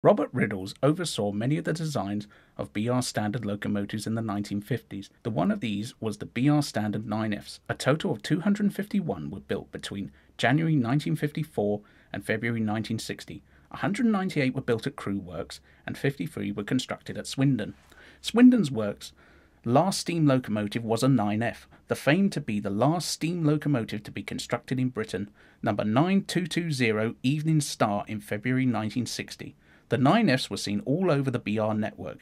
Robert Riddles oversaw many of the designs of BR standard locomotives in the 1950s. The one of these was the BR standard 9Fs. A total of 251 were built between January 1954 and February 1960. 198 were built at Crewe Works and 53 were constructed at Swindon. Swindon's works' last steam locomotive was a 9F, the famed to be the last steam locomotive to be constructed in Britain, number 9220 Evening Star in February 1960. The 9Fs were seen all over the BR network.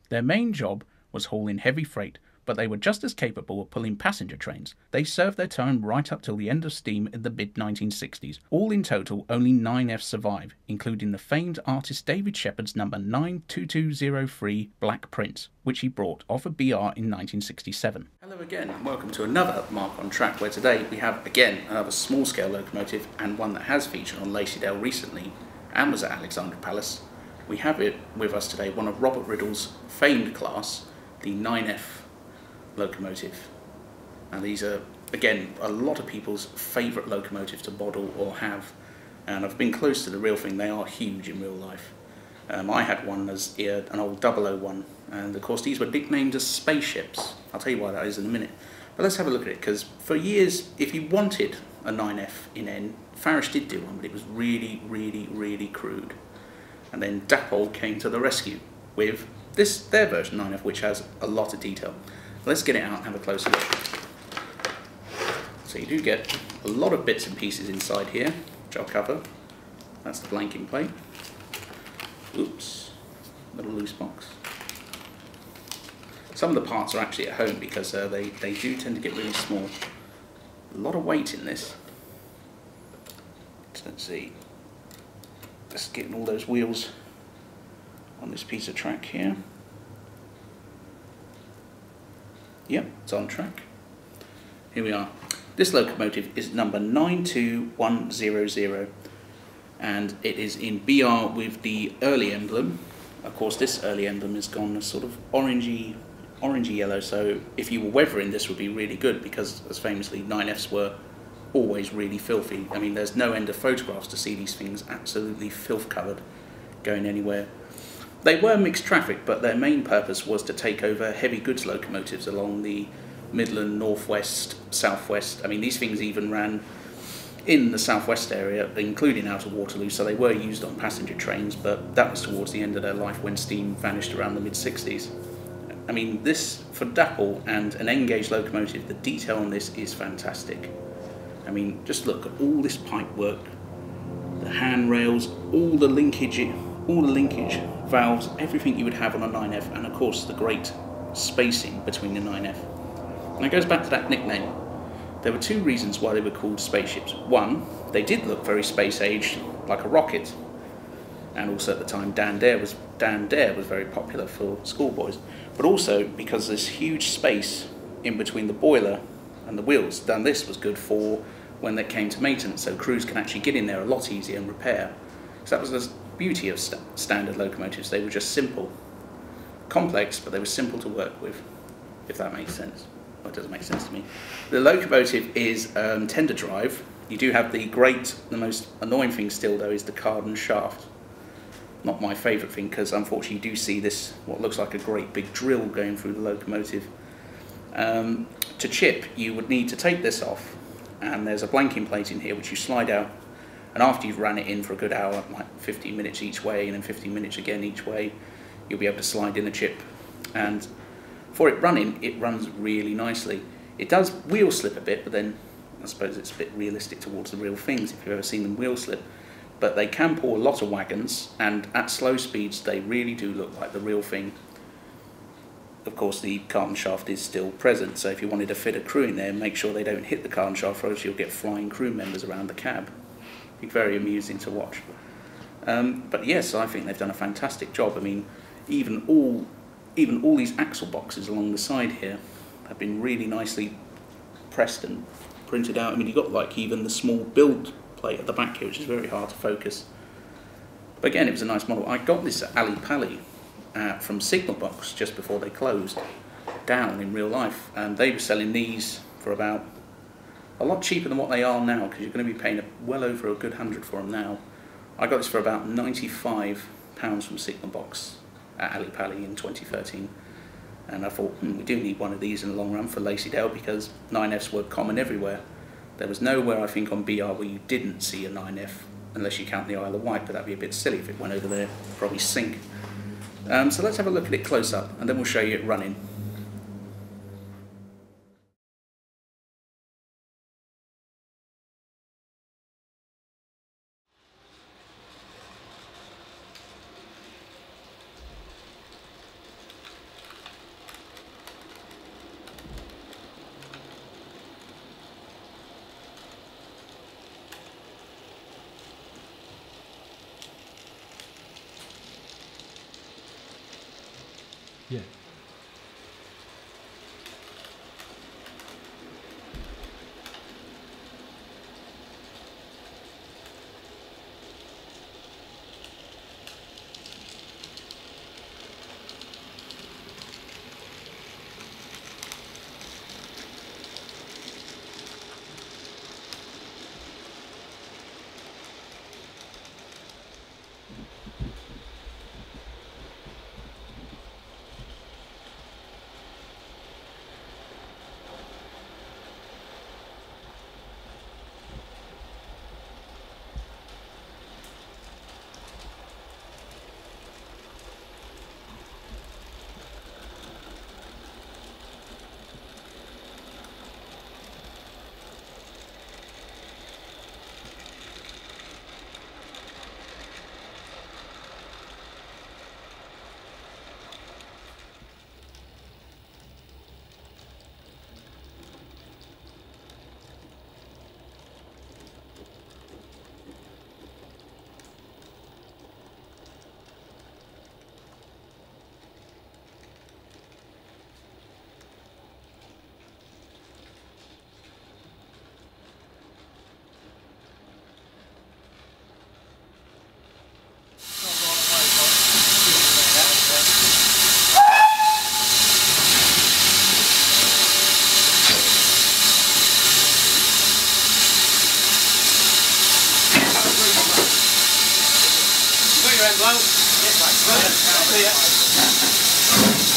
Their main job was hauling heavy freight, but they were just as capable of pulling passenger trains. They served their time right up till the end of steam in the mid-1960s. All in total, only 9Fs survive, including the famed artist David Shepherd's number 92203 Black Prince, which he brought off of BR in 1967. Hello again, and welcome to another Mark on Track, where today we have again another small-scale locomotive, and one that has featured on Lacydale recently and was at Alexandra Palace. We have it with us today, one of Robert Riddle's famed class, the 9F locomotive. And these are, again, a lot of people's favourite locomotives to model or have. And I've been close to the real thing, they are huge in real life. I had one as an old 001, and of course these were nicknamed as spaceships. I'll tell you why that is in a minute. But let's have a look at it, because for years, if you wanted a 9F in N, Farish did do one, but it was really, really, really crude. And then Dapol came to the rescue with their version 9F, which has a lot of detail. Let's get it out and have a closer look. So you do get a lot of bits and pieces inside here, which I'll cover. That's the blanking plate. Oops, little loose box. Some of the parts are actually at home because they do tend to get really small. A lot of weight in this. So let's see. Just getting all those wheels on this piece of track here. Yep, it's on track. Here we are. This locomotive is number 92100, and it is in BR with the early emblem. Of course, this early emblem has gone a sort of orangey yellow, so if you were weathering this would be really good, because as famously 9Fs were always really filthy. I mean, there's no end of photographs to see these things absolutely filth covered going anywhere. They were mixed traffic, but their main purpose was to take over heavy goods locomotives along the Midland, Northwest, Southwest. I mean, these things even ran in the Southwest area, including out of Waterloo, so they were used on passenger trains, but that was towards the end of their life when steam vanished around the mid-60s. I mean, this, for Dapol and an N-gauge locomotive, the detail on this is fantastic. I mean, just look at all this pipe work, the handrails, all the linkage valves, everything you would have on a 9F, and of course the great spacing between the 9F. And it goes back to that nickname. There were two reasons why they were called spaceships. One, they did look very space-aged, like a rocket, and also at the time Dan Dare was very popular for schoolboys, but also because there's huge space in between the boiler and the wheels. Dan, this was good for when they came to maintenance, so crews can actually get in there a lot easier and repair. So that was the beauty of standard locomotives. They were just simple, complex, but they were simple to work with, if that makes sense. Well, it doesn't make sense to me. The locomotive is tender drive. You do have the most annoying thing still though is the cardon shaft. Not my favourite thing, because unfortunately you do see this, what looks like a great big drill going through the locomotive. To chip, you would need to take this off, and there's a blanking plate in here which you slide out, and after you've ran it in for a good hour, like 15 minutes each way and then 15 minutes again each way, you'll be able to slide in the chip. And for it running, it runs really nicely. It does wheel slip a bit, but then I suppose it's a bit realistic towards the real things if you've ever seen them wheel slip. But they can pull a lot of wagons, and at slow speeds they really do look like the real thing. Of course, the cardon shaft is still present, so if you wanted to fit a crew in there, make sure they don't hit the cardon shaft, or else you'll get flying crew members around the cab. It'd be very amusing to watch. But yes, I think they've done a fantastic job. I mean, even all these axle boxes along the side here have been really nicely pressed and printed out. I mean, you've got like even the small build plate at the back here, which is very hard to focus. But again, it was a nice model. I got this at Ali Pali from Signal Box just before they closed down in real life, and they were selling these for about a lot cheaper than what they are now, because you're going to be paying well over a good £100 for them now. I got this for about £95 £5 from Signal Box at Ali Pali in 2013. And I thought, we do need one of these in the long run for Lacey-Dale, because 9Fs were common everywhere. There was nowhere, I think, on BR where you didn't see a 9F, unless you count the Isle of Wight, but that'd be a bit silly if it went over there, probably sink. So let's have a look at it close up, and then we'll show you it running. Yeah. Well, yes, right. See ya.